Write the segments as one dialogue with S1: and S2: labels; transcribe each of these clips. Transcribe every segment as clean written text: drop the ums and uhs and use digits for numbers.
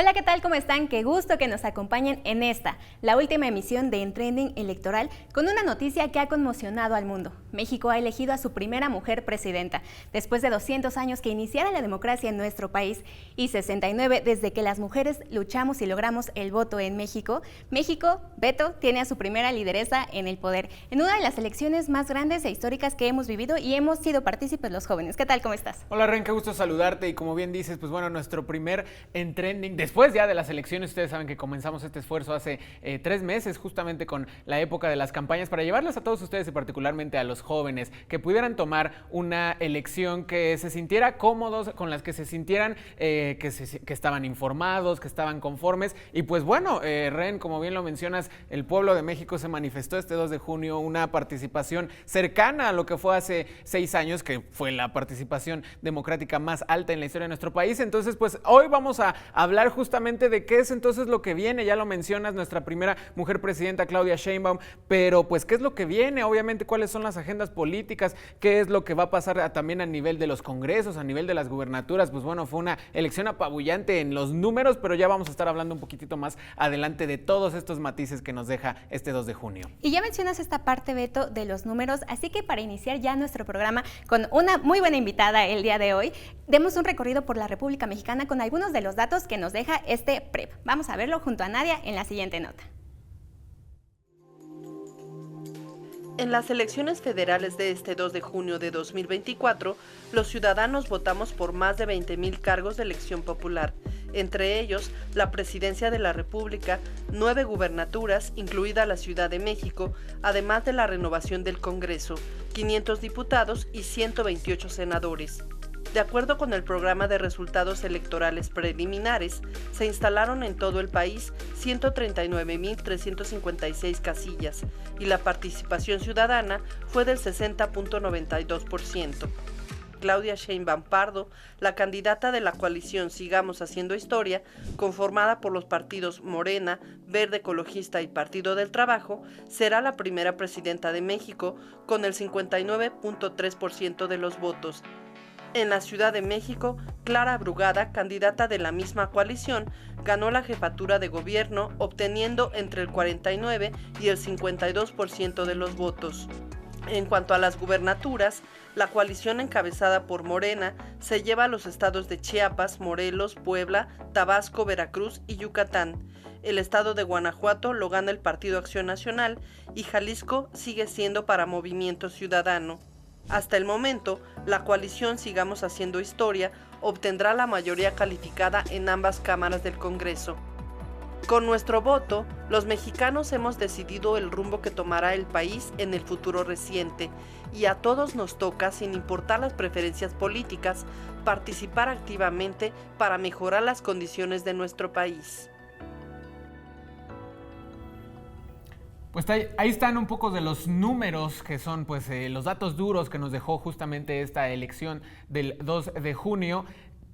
S1: Hola, ¿qué tal? ¿Cómo están? Qué gusto que nos acompañen en la última emisión de En Trending Electoral, con una noticia que ha conmocionado al mundo. México ha elegido a su primera mujer presidenta, después de 200 años que iniciara la democracia en nuestro país y 69 desde que las mujeres luchamos y logramos el voto en México. México, Beto, tiene a su primera lideresa en el poder, en una de las elecciones más grandes e históricas que hemos vivido y hemos sido partícipes los jóvenes. ¿Qué tal? ¿Cómo estás?
S2: Hola, Ren, qué gusto saludarte y como bien dices, pues bueno, nuestro primer En Trending, después ya de las elecciones. Ustedes saben que comenzamos este esfuerzo hace 3 meses, justamente con la época de las campañas, para llevarles a todos ustedes y particularmente a los jóvenes que pudieran tomar una elección que se sintiera cómodos, con las que se sintieran que estaban informados, que estaban conformes. Y pues bueno, Ren, como bien lo mencionas, el pueblo de México se manifestó este 2 de junio, una participación cercana a lo que fue hace 6 años, que fue la participación democrática más alta en la historia de nuestro país. Entonces, pues hoy vamos a hablar justamente de qué es entonces lo que viene. Ya lo mencionas, nuestra primera mujer presidenta, Claudia Sheinbaum, pero pues qué es lo que viene, obviamente cuáles son las agendas políticas, qué es lo que va a pasar también a nivel de los congresos, a nivel de las gubernaturas. Pues bueno, fue una elección apabullante en los números, pero ya vamos a estar hablando un poquitito más adelante de todos estos matices que nos deja este 2 de junio.
S1: Y ya mencionas esta parte, Beto, de los números, así que para iniciar ya nuestro programa con una muy buena invitada el día de hoy, demos un recorrido por la República Mexicana con algunos de los datos que nos deja este PREP. Vamos a verlo junto a Nadia en la siguiente nota.
S3: En las elecciones federales de este 2 de junio de 2024, los ciudadanos votamos por más de 20,000 cargos de elección popular, entre ellos la Presidencia de la República, 9 gubernaturas, incluida la Ciudad de México, además de la renovación del Congreso, 500 diputados y 128 senadores. De acuerdo con el programa de resultados electorales preliminares, se instalaron en todo el país 139,356 casillas y la participación ciudadana fue del 60.92%. Claudia Sheinbaum Pardo, la candidata de la coalición Sigamos Haciendo Historia, conformada por los partidos Morena, Verde Ecologista y Partido del Trabajo, será la primera presidenta de México con el 59.3% de los votos. En la Ciudad de México, Clara Brugada, candidata de la misma coalición, ganó la jefatura de gobierno, obteniendo entre el 49 y el 52% de los votos. En cuanto a las gubernaturas, la coalición encabezada por Morena se lleva a los estados de Chiapas, Morelos, Puebla, Tabasco, Veracruz y Yucatán. El estado de Guanajuato lo gana el Partido Acción Nacional y Jalisco sigue siendo para Movimiento Ciudadano. Hasta el momento, la coalición Sigamos Haciendo Historia obtendrá la mayoría calificada en ambas cámaras del Congreso. Con nuestro voto, los mexicanos hemos decidido el rumbo que tomará el país en el futuro reciente, y a todos nos toca, sin importar las preferencias políticas, participar activamente para mejorar las condiciones de nuestro país.
S2: Pues ahí están un poco de los números que son pues los datos duros que nos dejó justamente esta elección del 2 de junio.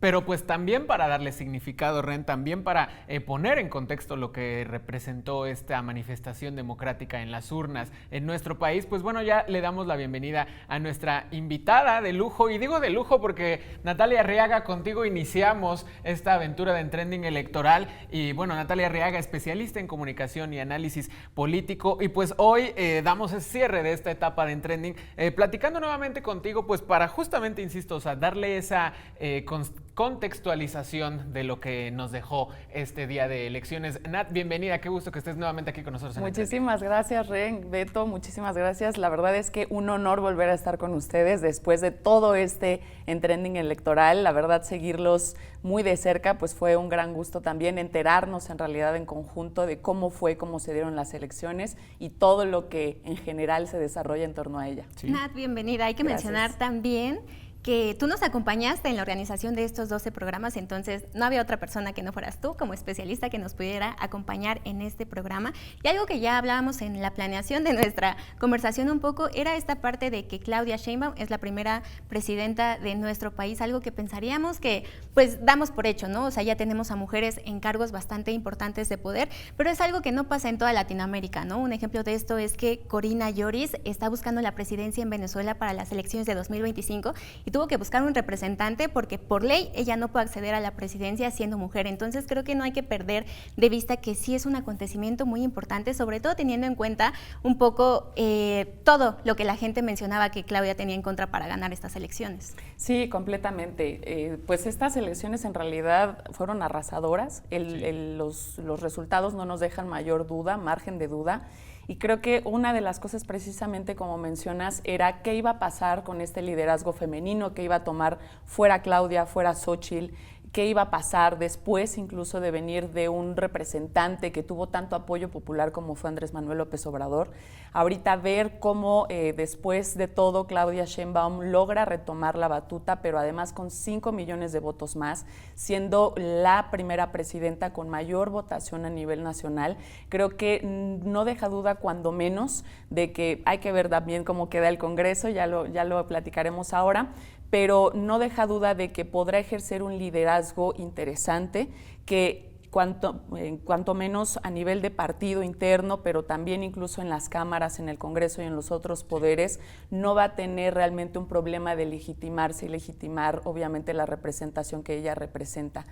S2: Pero pues también para darle significado, Ren, también para poner en contexto lo que representó esta manifestación democrática en las urnas en nuestro país, pues bueno, ya le damos la bienvenida a nuestra invitada de lujo, y digo de lujo porque Natalia Arriaga, contigo iniciamos esta aventura de En Trending Electoral, y bueno, Natalia Arriaga, especialista en comunicación y análisis político, y pues hoy damos el cierre de esta etapa de En Trending, platicando nuevamente contigo, pues para justamente, insisto, o sea, darle esa contextualización de lo que nos dejó este día de elecciones. Nat, bienvenida, qué gusto que estés nuevamente aquí con nosotros.
S4: Muchísimas gracias, Ren, Beto, muchísimas gracias. La verdad es que un honor volver a estar con ustedes después de todo este En Trending Electoral. La verdad, seguirlos muy de cerca, pues fue un gran gusto también enterarnos en realidad en conjunto de cómo se dieron las elecciones y todo lo que en general se desarrolla en torno a ella.
S1: Sí. Nat, bienvenida. Hay que mencionar también que tú nos acompañaste en la organización de estos 12 programas, entonces no había otra persona que no fueras tú como especialista que nos pudiera acompañar en este programa. Y algo que ya hablábamos en la planeación de nuestra conversación un poco era esta parte de que Claudia Sheinbaum es la primera presidenta de nuestro país, algo que pensaríamos que pues damos por hecho, ¿no? O sea, ya tenemos a mujeres en cargos bastante importantes de poder, pero es algo que no pasa en toda Latinoamérica, ¿no? Un ejemplo de esto es que Corina Lloris está buscando la presidencia en Venezuela para las elecciones de 2025 y tuvo que buscar un representante porque por ley ella no puede acceder a la presidencia siendo mujer. Entonces creo que no hay que perder de vista que sí es un acontecimiento muy importante, sobre todo teniendo en cuenta un poco todo lo que la gente mencionaba que Claudia tenía en contra para ganar estas elecciones.
S4: Sí, completamente. Pues estas elecciones en realidad fueron arrasadoras. Los resultados no nos dejan mayor duda, margen de duda. Y creo que una de las cosas precisamente como mencionas era qué iba a pasar con este liderazgo femenino, qué iba a tomar fuera Claudia, fuera Xóchitl, qué iba a pasar después incluso de venir de un representante que tuvo tanto apoyo popular como fue Andrés Manuel López Obrador. Ahorita ver cómo después de todo Claudia Sheinbaum logra retomar la batuta, pero además con 5 millones de votos más, siendo la primera presidenta con mayor votación a nivel nacional. Creo que no deja duda cuando menos de que hay que ver también cómo queda el Congreso, ya lo platicaremos ahora, pero no deja duda de que podrá ejercer un liderazgo interesante que cuanto menos a nivel de partido interno, pero también incluso en las cámaras, en el Congreso y en los otros poderes, no va a tener realmente un problema de legitimarse y legitimar obviamente la representación que ella representa.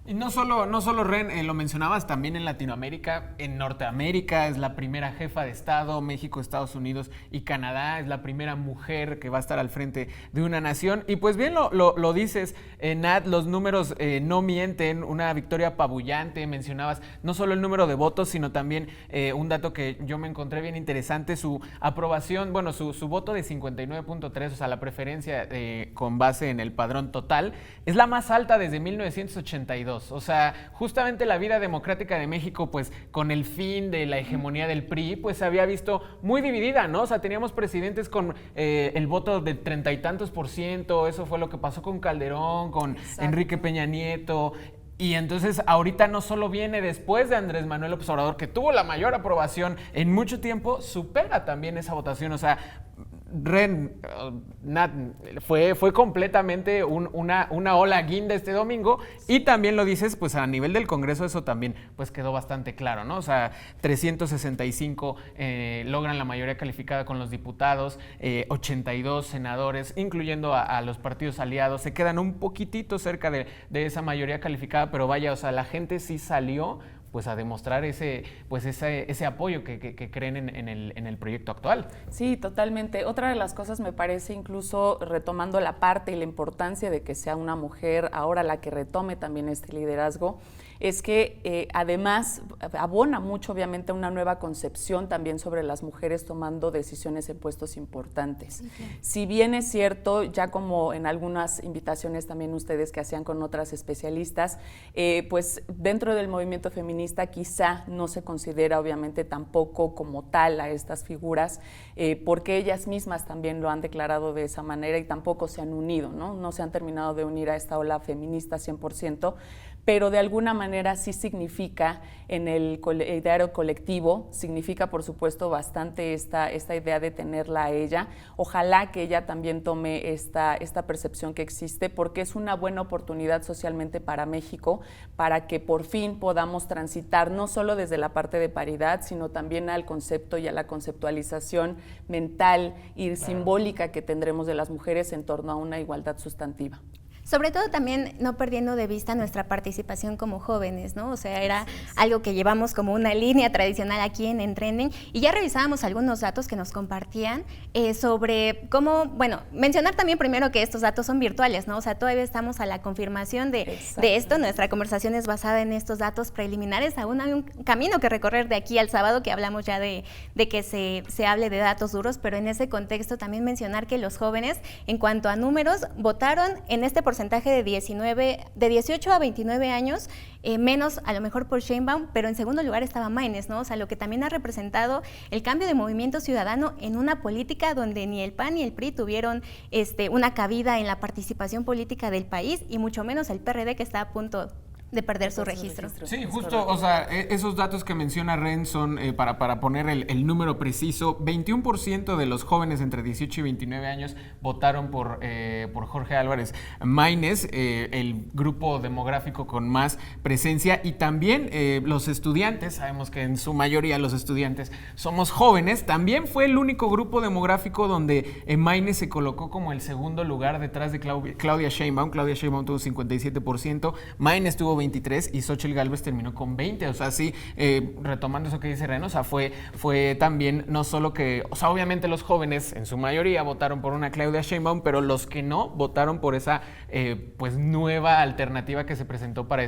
S2: Y no solo Ren, lo mencionabas también en Latinoamérica, en Norteamérica es la primera jefa de Estado, México, Estados Unidos y Canadá es la primera mujer que va a estar al frente de una nación. Y pues bien lo dices, Nat, los números no mienten, una victoria apabullante, mencionabas no solo el número de votos, sino también un dato que yo me encontré bien interesante, su aprobación, bueno, su voto de 59.3, o sea, la preferencia con base en el padrón total, es la más alta desde 1982. O sea, justamente la vida democrática de México, pues con el fin de la hegemonía del PRI, pues se había visto muy dividida, ¿no? O sea, teníamos presidentes con el voto de 30 y tantos %, eso fue lo que pasó con Calderón, con Enrique Peña Nieto. Y entonces ahorita no solo viene después de Andrés Manuel López Obrador, que tuvo la mayor aprobación en mucho tiempo, supera también esa votación, o sea, Ren, Nat, fue completamente una ola guinda este domingo y también lo dices, pues a nivel del Congreso eso también pues quedó bastante claro, ¿no? O sea, 365 logran la mayoría calificada con los diputados, 82 senadores, incluyendo a los partidos aliados, se quedan un poquitito cerca de esa mayoría calificada, pero vaya, o sea, la gente sí salió pues a demostrar ese apoyo que creen en el proyecto actual.
S4: Sí, totalmente. Otra de las cosas me parece, incluso retomando la parte y la importancia de que sea una mujer ahora la que retome también este liderazgo, es que además abona mucho obviamente una nueva concepción también sobre las mujeres tomando decisiones en puestos importantes. Sí, claro. Si bien es cierto, ya como en algunas invitaciones también ustedes que hacían con otras especialistas, pues dentro del movimiento feminista quizá no se considera obviamente tampoco como tal a estas figuras, porque ellas mismas también lo han declarado de esa manera y tampoco se han unido, ¿no? No se han terminado de unir a esta ola feminista 100%, pero de alguna manera sí significa en el ideario colectivo, significa por supuesto bastante esta idea de tenerla a ella. Ojalá que ella también tome esta percepción que existe, porque es una buena oportunidad socialmente para México, para que por fin podamos transitar no solo desde la parte de paridad, sino también al concepto y a la conceptualización mental y simbólica que tendremos de las mujeres en torno a una igualdad sustantiva.
S1: Sobre todo también no perdiendo de vista nuestra participación como jóvenes, ¿no? O sea, era algo que llevamos como una línea tradicional aquí en Trending y ya revisábamos algunos datos que nos compartían sobre cómo, bueno, mencionar también primero que estos datos son virtuales, ¿no? O sea, todavía estamos a la confirmación de esto, nuestra conversación es basada en estos datos preliminares, aún hay un camino que recorrer de aquí al sábado que hablamos ya de que se hable de datos duros, pero en ese contexto también mencionar que los jóvenes, en cuanto a números, votaron en este porcentaje de 18 a 29 años, menos a lo mejor por Sheinbaum, pero en segundo lugar estaba Maynes, ¿no? O sea, lo que también ha representado el cambio de movimiento ciudadano en una política donde ni el PAN ni el PRI tuvieron una cabida en la participación política del país y mucho menos el PRD que está a punto de perder su registro.
S2: Sí, justo, o sea, esos datos que menciona Ren son, para poner el número preciso, 21% de los jóvenes entre 18 y 29 años votaron por Jorge Álvarez Maínez, el grupo demográfico con más presencia, y también los estudiantes, sabemos que en su mayoría los estudiantes somos jóvenes, también fue el único grupo demográfico donde Maínez se colocó como el segundo lugar detrás de Claudia Sheinbaum. Claudia Sheinbaum tuvo 57%, Maínez tuvo 23% y Xóchitl Gálvez terminó con 20%. O sea, sí, retomando eso que dice Ren, o sea, fue también no solo que, o sea, obviamente los jóvenes en su mayoría votaron por una Claudia Sheinbaum, pero los que no votaron por esa pues nueva alternativa que se presentó para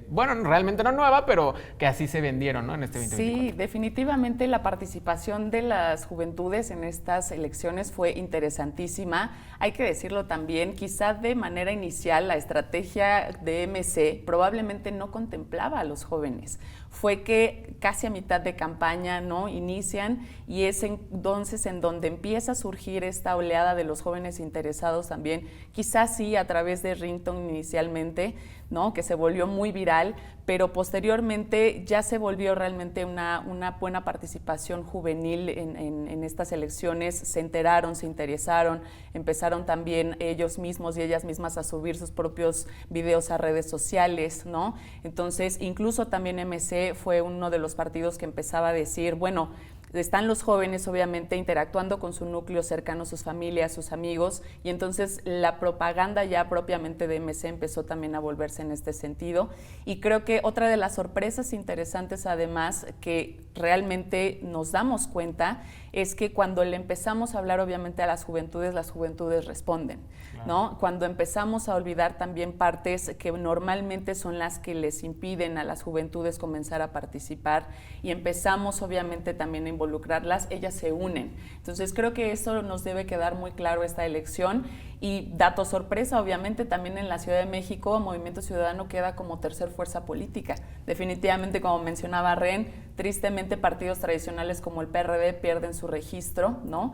S2: bueno, realmente no nueva, pero que así se vendieron, ¿no? En este 2024.
S4: Sí, definitivamente la participación de las juventudes en estas elecciones fue interesantísima. Hay que decirlo también, quizá de manera inicial la estrategia de MC probablemente no contemplaba a los jóvenes. Fue que casi a mitad de campaña, ¿no?, inician, y es entonces en donde empieza a surgir esta oleada de los jóvenes interesados también, quizás sí a través de Ringtone inicialmente, ¿no?, que se volvió muy viral, pero posteriormente ya se volvió realmente una buena participación juvenil en estas elecciones. Se enteraron, se interesaron, empezaron también ellos mismos y ellas mismas a subir sus propios videos a redes sociales, ¿no? Entonces, incluso también MC fue uno de los partidos que empezaba a decir, bueno, están los jóvenes obviamente interactuando con su núcleo cercano, sus familias, sus amigos, y entonces la propaganda ya propiamente de MC empezó también a volverse en este sentido. Y creo que otra de las sorpresas interesantes, además, que realmente nos damos cuenta, es que cuando le empezamos a hablar obviamente a las juventudes responden, ¿no? Cuando empezamos a olvidar también partes que normalmente son las que les impiden a las juventudes comenzar a participar, y empezamos obviamente también a involucrarlas, ellas se unen. Entonces creo que eso nos debe quedar muy claro esta elección. Y dato sorpresa, obviamente también en la Ciudad de México Movimiento Ciudadano queda como tercer fuerza política. Definitivamente, como mencionaba Ren, tristemente partidos tradicionales como el PRD pierden su registro, ¿no?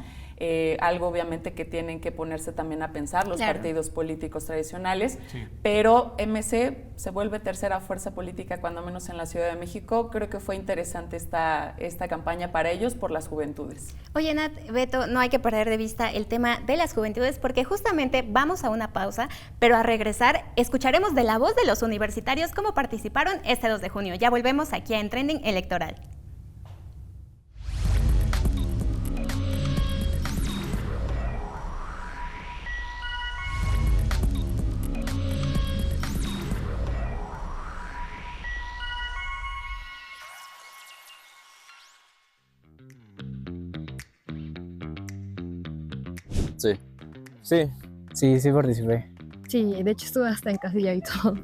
S4: Algo obviamente que tienen que ponerse también a pensar los partidos políticos tradicionales, sí. Pero MC se vuelve tercera fuerza política, cuando menos en la Ciudad de México. Creo que fue interesante esta campaña para ellos por las juventudes.
S1: Oye, Nat, Beto, no hay que perder de vista el tema de las juventudes, porque justamente vamos a una pausa, pero a regresar escucharemos de la voz de los universitarios cómo participaron este 2 de junio. Ya volvemos aquí en Trending Electoral.
S5: Sí participé.
S6: Sí, de hecho estuve hasta en casilla y todo.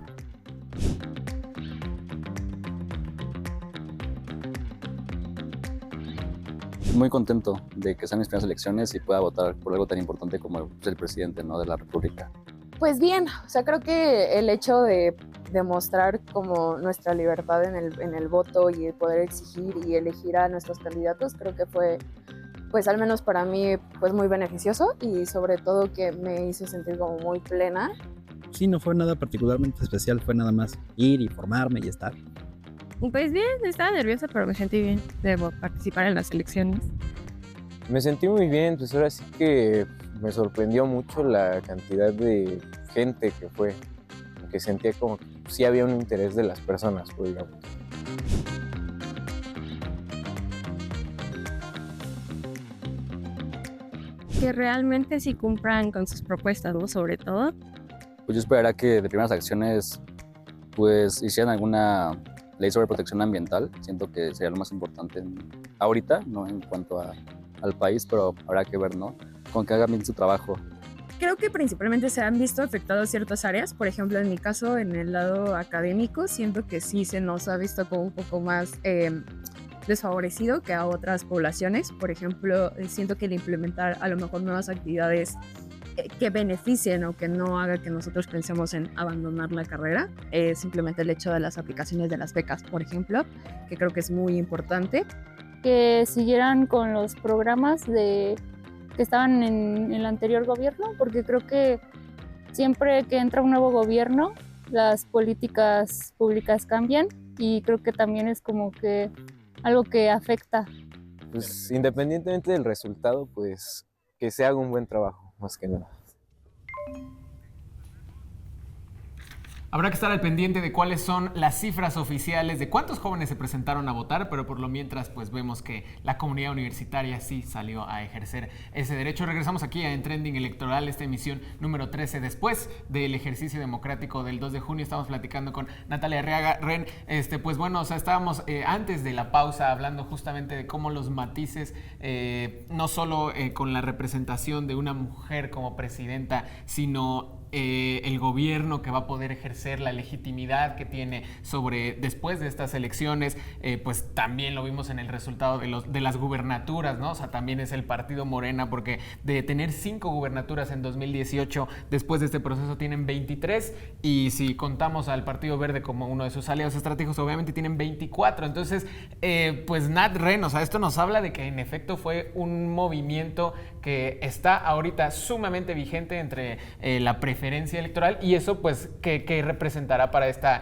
S7: Muy contento de que sean mis primeras elecciones y pueda votar por algo tan importante como el presidente, ¿no?, de la República.
S6: Pues bien, o sea, creo que el hecho de demostrar como nuestra libertad en el voto y el poder exigir y elegir a nuestros candidatos, creo que fue, pues al menos para mí, pues muy beneficioso, y sobre todo que me hizo sentir como muy plena.
S5: Sí, no fue nada particularmente especial, fue nada más ir y formarme y estar.
S8: Pues bien, estaba nerviosa, pero me sentí bien de participar en las elecciones.
S9: Me sentí muy bien, pues ahora sí que me sorprendió mucho la cantidad de gente que fue, que sentía como que sí había un interés de las personas, pues, digamos.
S8: Que realmente sí cumplan con sus propuestas, ¿no? Sobre todo.
S7: Pues yo esperaría que de primeras acciones pues hicieran alguna ley sobre protección ambiental. Siento que sería lo más importante ahorita, ¿no?, en cuanto al país, pero habrá que ver, ¿no?, con que hagan bien su trabajo.
S8: Creo que principalmente se han visto afectadas ciertas áreas. Por ejemplo, en mi caso, en el lado académico, siento que sí se nos ha visto como un poco más desfavorecido que a otras poblaciones. Por ejemplo, siento que el implementar a lo mejor nuevas actividades que beneficien o que no haga que nosotros pensemos en abandonar la carrera, simplemente el hecho de las aplicaciones de las becas, por ejemplo, que creo que es muy importante.
S10: Que siguieran con los programas que estaban en el anterior gobierno, porque creo que siempre que entra un nuevo gobierno las políticas públicas cambian y creo que también es como que algo que afecta.
S9: Pues independientemente del resultado, pues que se haga un buen trabajo, más que nada.
S2: Habrá que estar al pendiente de cuáles son las cifras oficiales de cuántos jóvenes se presentaron a votar, pero por lo mientras pues vemos que la comunidad universitaria sí salió a ejercer ese derecho. Regresamos aquí a En Trending Electoral, esta emisión número 13, después del ejercicio democrático del 2 de junio. Estamos platicando con Natalia Arriaga. Ren, pues bueno, o sea, estábamos antes de la pausa hablando justamente de cómo los matices, no solo con la representación de una mujer como presidenta, sino el gobierno que va a poder ejercer, la legitimidad que tiene sobre después de estas elecciones, pues también lo vimos en el resultado de las gubernaturas, ¿no? O sea, también es el partido Morena, porque de tener 5 gubernaturas en 2018, después de este proceso tienen 23, y si contamos al Partido Verde como uno de sus aliados estratégicos, obviamente tienen 24. Entonces, pues Nat, Ren, o sea, esto nos habla de que en efecto fue un movimiento que está ahorita sumamente vigente entre la preferencia electoral, y eso pues que representará para esta,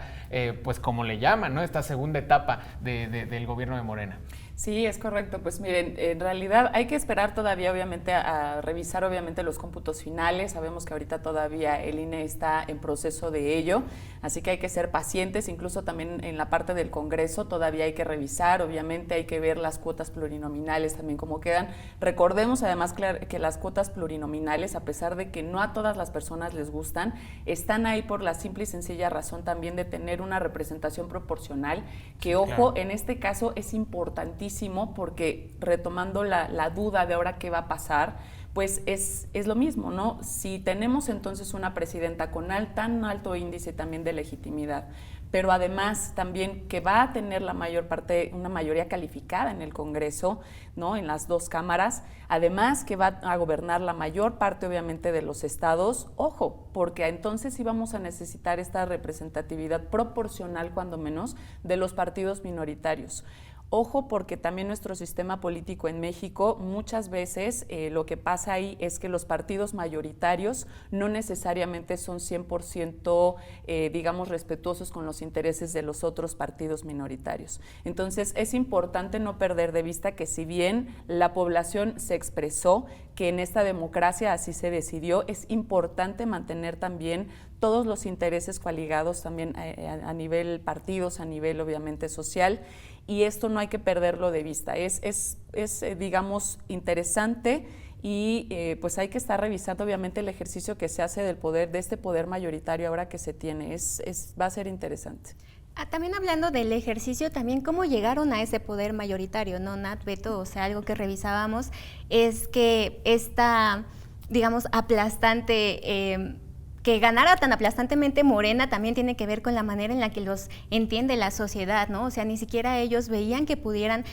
S2: pues como le llaman, ¿no? Esta segunda etapa del gobierno de Morena.
S4: Sí, es correcto. Pues miren, en realidad hay que esperar todavía, obviamente, a revisar, obviamente, los cómputos finales. Sabemos que ahorita todavía el INE está en proceso de ello, así que hay que ser pacientes. Incluso también en la parte del Congreso todavía hay que revisar, obviamente hay que ver las cuotas plurinominales también cómo quedan. Recordemos además que las cuotas plurinominales, a pesar de que no a todas las personas les gustan, están ahí por la simple y sencilla razón también de tener una representación proporcional, que ojo, claro, en este caso es importantísimo, porque retomando la duda de ahora qué va a pasar, pues es lo mismo, ¿no? Si tenemos entonces una presidenta con tan alto índice también de legitimidad, pero además también que va a tener la mayor parte, una mayoría calificada en el Congreso, ¿no? En las 2 cámaras, además que va a gobernar la mayor parte obviamente de los estados, ojo, porque entonces sí vamos a necesitar esta representatividad proporcional, cuando menos, de los partidos minoritarios. Ojo, porque también nuestro sistema político en México, muchas veces lo que pasa ahí es que los partidos mayoritarios no necesariamente son 100%, digamos, respetuosos con los intereses de los otros partidos minoritarios. Entonces, es importante no perder de vista que si bien la población se expresó que en esta democracia así se decidió, es importante mantener también todos los intereses coaligados también a nivel partidos, a nivel obviamente social, y esto no hay que perderlo de vista. Es digamos, interesante, y pues hay que estar revisando obviamente el ejercicio que se hace del poder, de este poder mayoritario ahora que se tiene. Va a ser interesante.
S1: También hablando del ejercicio, también cómo llegaron a ese poder mayoritario, ¿no, Nat, Beto? O sea, algo que revisábamos es que esta, digamos, aplastante... que ganara tan aplastantemente Morena también tiene que ver con la manera en la que los entiende la sociedad, ¿no? O sea, ni siquiera ellos veían que pudieran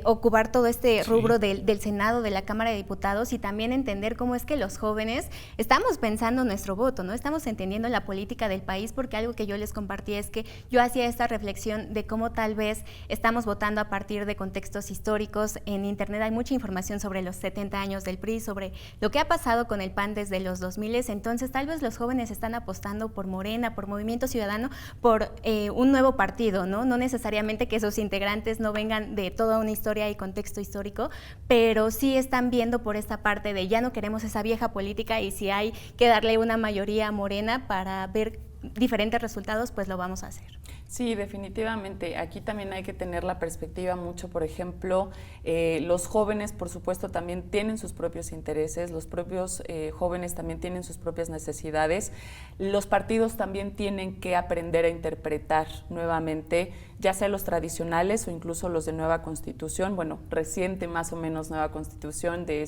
S1: ocupar todo este rubro del Senado, de la Cámara de Diputados, y también entender cómo es que los jóvenes estamos pensando nuestro voto, ¿no? Estamos entendiendo la política del país, porque algo que yo les compartí es que yo hacía esta reflexión de cómo tal vez estamos votando a partir de contextos históricos. En internet hay mucha información sobre los 70 años del PRI, sobre lo que ha pasado con el PAN desde los 2000, entonces tal vez los jóvenes están apostando por Morena, por Movimiento Ciudadano, por un nuevo partido, ¿no? No necesariamente que sus integrantes no vengan de toda una historia y contexto histórico, pero sí están viendo por esta parte de ya no queremos esa vieja política, y si hay que darle una mayoría a Morena para ver diferentes resultados, pues lo vamos a hacer.
S4: Sí, definitivamente. Aquí también hay que tener la perspectiva mucho, por ejemplo, los jóvenes, por supuesto, también tienen sus propios intereses, los propios jóvenes también tienen sus propias necesidades. Los partidos también tienen que aprender a interpretar nuevamente, ya sea los tradicionales o incluso los de nueva constitución, bueno, reciente más o menos nueva constitución de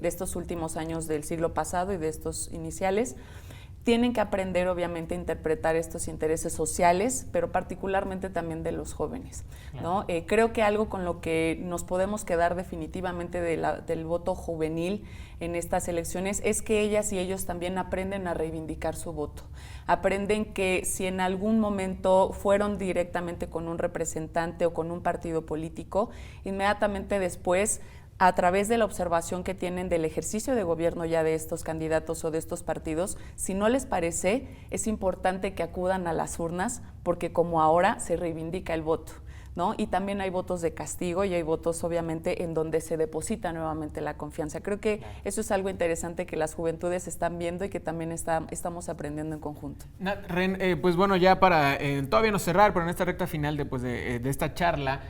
S4: estos últimos años del siglo pasado y de estos iniciales. Tienen que aprender, obviamente, a interpretar estos intereses sociales, pero particularmente también de los jóvenes, ¿no? Creo que algo con lo que nos podemos quedar definitivamente del voto juvenil en estas elecciones es que ellas y ellos también aprenden a reivindicar su voto. Aprenden que si en algún momento fueron directamente con un representante o con un partido político, inmediatamente después a través de la observación que tienen del ejercicio de gobierno ya de estos candidatos o de estos partidos, si no les parece, es importante que acudan a las urnas, porque como ahora se reivindica el voto, ¿no? Y también hay votos de castigo y hay votos obviamente en donde se deposita nuevamente la confianza. Creo que eso es algo interesante que las juventudes están viendo y que también estamos aprendiendo en conjunto.
S2: Ren, pues bueno, ya para todavía no cerrar, pero en esta recta final de esta charla,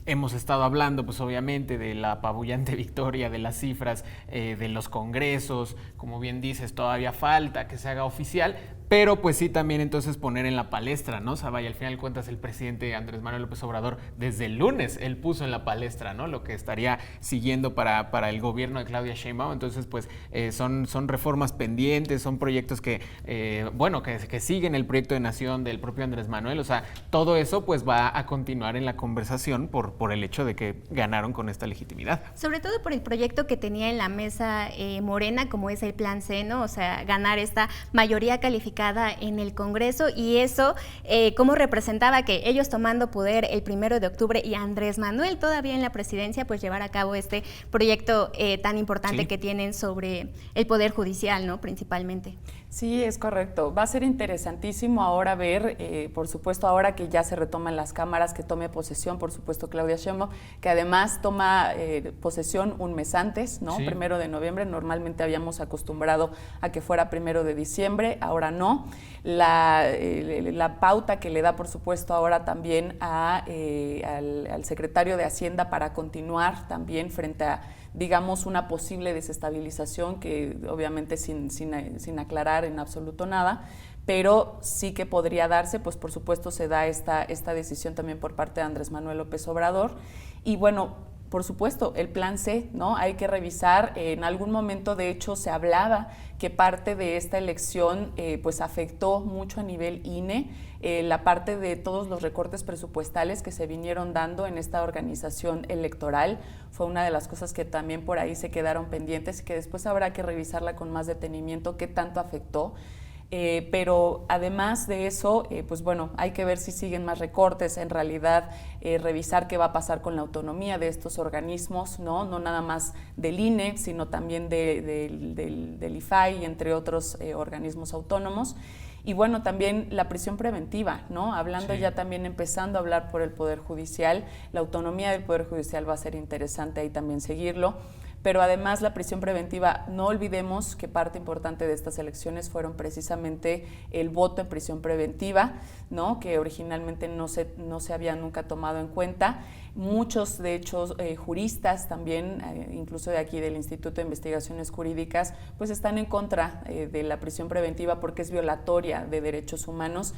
S2: hemos estado hablando, pues obviamente, de la apabullante victoria, de las cifras, de los congresos, como bien dices, todavía falta que se haga oficial, pero pues sí también entonces poner en la palestra, ¿no? Sabay, al final de cuentas el presidente Andrés Manuel López Obrador desde el lunes, él puso en la palestra, ¿no? Lo que estaría siguiendo para el gobierno de Claudia Sheinbaum, entonces pues son reformas pendientes, son proyectos que siguen el proyecto de nación del propio Andrés Manuel, o sea, todo eso pues va a continuar en la conversación por el hecho de que ganaron con esta legitimidad.
S1: Sobre todo por el proyecto que tenía en la mesa Morena, como es el Plan C, ¿no? O sea, ganar esta mayoría calificada en el Congreso, y eso cómo representaba que ellos tomando poder el 1 de octubre y Andrés Manuel todavía en la presidencia, pues llevar a cabo este proyecto tan importante que tienen sobre el Poder Judicial, ¿no? Principalmente.
S4: Sí, es correcto. Va a ser interesantísimo ahora ver, por supuesto, ahora que ya se retoman las cámaras, que tome posesión, por supuesto, Claudia Sheinbaum, que además toma posesión un mes antes, ¿no? 1 de noviembre, normalmente habíamos acostumbrado a que fuera 1 de diciembre, ahora no. La pauta que le da, por supuesto, ahora también al secretario de Hacienda para continuar también frente a, digamos, una posible desestabilización que obviamente sin aclarar en absoluto nada, pero sí que podría darse, pues por supuesto se da esta decisión también por parte de Andrés Manuel López Obrador. Y bueno, por supuesto, el Plan C, ¿no? Hay que revisar, en algún momento de hecho se hablaba que parte de esta elección pues afectó mucho a nivel INE, la parte de todos los recortes presupuestales que se vinieron dando en esta organización electoral, fue una de las cosas que también por ahí se quedaron pendientes y que después habrá que revisarla con más detenimiento, qué tanto afectó. Pero además de eso, pues bueno, hay que ver si siguen más recortes, en realidad revisar qué va a pasar con la autonomía de estos organismos, no nada más del INE, sino también del IFAI y entre otros organismos autónomos. Y bueno, también la prisión preventiva, ¿no? Hablando ya también, empezando a hablar por el Poder Judicial, la autonomía del Poder Judicial va a ser interesante ahí también seguirlo. Pero además la prisión preventiva, no olvidemos que parte importante de estas elecciones fueron precisamente el voto en prisión preventiva, ¿no? Que originalmente no se había nunca tomado en cuenta. Muchos, de hecho, juristas también, incluso de aquí del Instituto de Investigaciones Jurídicas, pues están en contra de la prisión preventiva porque es violatoria de derechos humanos.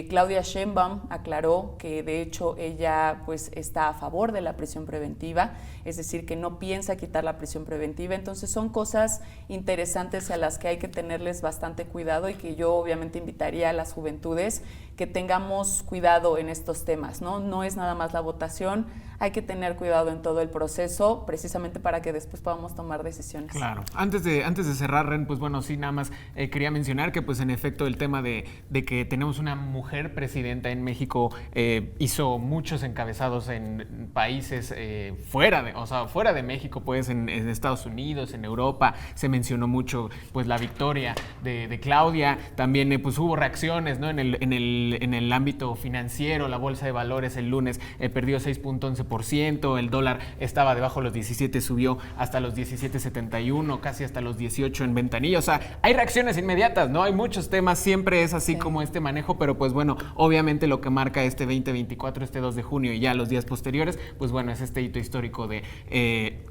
S4: Claudia Sheinbaum aclaró que de hecho ella pues está a favor de la prisión preventiva, es decir, que no piensa quitar la prisión preventiva. Entonces son cosas interesantes a las que hay que tenerles bastante cuidado y que yo obviamente invitaría a las juventudes que tengamos cuidado en estos temas, ¿no? No es nada más la votación, hay que tener cuidado en todo el proceso, precisamente para que después podamos tomar decisiones.
S2: Claro. Antes de cerrar, Ren, pues bueno, sí, nada más quería mencionar que pues en efecto el tema de que tenemos una mujer presidenta en México hizo muchos encabezados en países fuera de México, pues en Estados Unidos, en Europa, se mencionó mucho pues la victoria de Claudia, también pues hubo reacciones, ¿no? En el ámbito financiero, la bolsa de valores el lunes perdió 6.11%, el dólar estaba debajo de los 17, subió hasta los 17.71, casi hasta los 18 en ventanilla. O sea, hay reacciones inmediatas, ¿no? Hay muchos temas, siempre es así como este manejo, pero pues bueno, obviamente lo que marca este 2024, este 2 de junio y ya los días posteriores, pues bueno, es este hito histórico de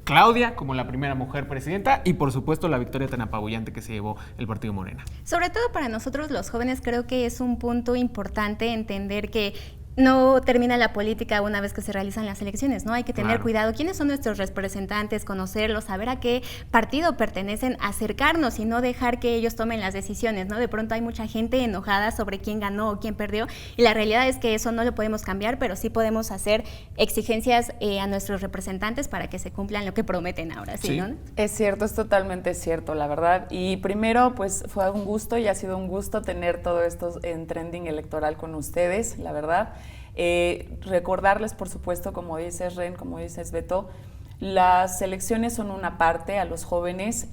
S2: Claudia como la primera mujer presidenta y por supuesto la victoria tan apabullante que se llevó el partido Morena.
S1: Sobre todo para nosotros los jóvenes creo que es un punto importante entender que no termina la política una vez que se realizan las elecciones, ¿no? Hay que tener cuidado. ¿Quiénes son nuestros representantes? Conocerlos, saber a qué partido pertenecen, acercarnos y no dejar que ellos tomen las decisiones, ¿no? De pronto hay mucha gente enojada sobre quién ganó o quién perdió y la realidad es que eso no lo podemos cambiar, pero sí podemos hacer exigencias a nuestros representantes para que se cumplan lo que prometen ahora, ¿sí? ¿No?
S4: Es cierto, es totalmente cierto, la verdad. Y primero, pues fue un gusto y ha sido un gusto tener todo esto en Trending Electoral con ustedes, la verdad. Recordarles, por supuesto, como dices Ren, como dices Beto, Las elecciones son una parte a los jóvenes,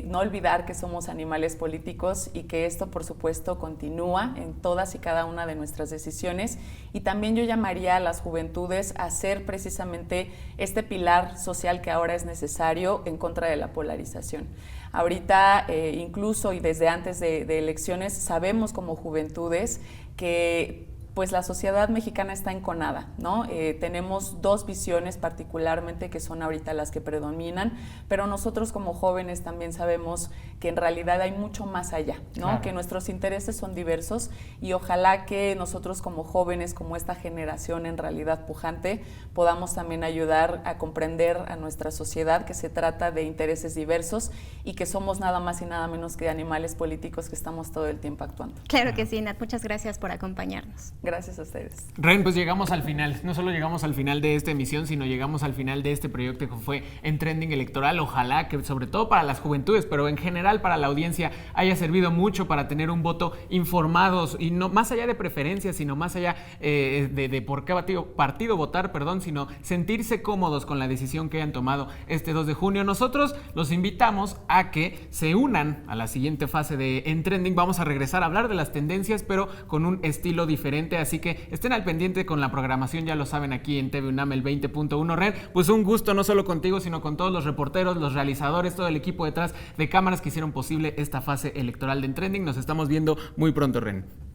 S4: no olvidar que somos animales políticos y que esto por supuesto continúa en todas y cada una de nuestras decisiones, y también yo llamaría a las juventudes a ser precisamente este pilar social que ahora es necesario en contra de la polarización. Ahorita incluso y desde antes de elecciones sabemos como juventudes que pues la sociedad mexicana está enconada, ¿no? Tenemos dos visiones particularmente que son ahorita las que predominan, pero nosotros como jóvenes también sabemos que en realidad hay mucho más allá, ¿no? Claro. Que nuestros intereses son diversos y ojalá que nosotros como jóvenes, como esta generación en realidad pujante, podamos también ayudar a comprender a nuestra sociedad que se trata de intereses diversos y que somos nada más y nada menos que animales políticos que estamos todo el tiempo actuando.
S1: Claro que sí, Nat, muchas gracias por acompañarnos.
S4: Gracias a ustedes.
S2: Ren, pues llegamos al final. No solo llegamos al final de esta emisión, sino llegamos al final de este proyecto que fue En Trending Electoral. Ojalá que sobre todo para las juventudes, pero en general para la audiencia, haya servido mucho para tener un voto informados y no más allá de preferencias, sino más allá de por qué partido votar, sino sentirse cómodos con la decisión que hayan tomado este 2 de junio. Nosotros los invitamos a que se unan a la siguiente fase de En Trending. Vamos a regresar a hablar de las tendencias, pero con un estilo diferente, así que estén al pendiente con la programación, ya lo saben, aquí en TV UNAM el 20.1. Ren, pues un gusto no solo contigo, sino con todos los reporteros, los realizadores, todo el equipo detrás de cámaras que hicieron posible esta fase electoral de En Trending. Nos estamos viendo muy pronto, Ren.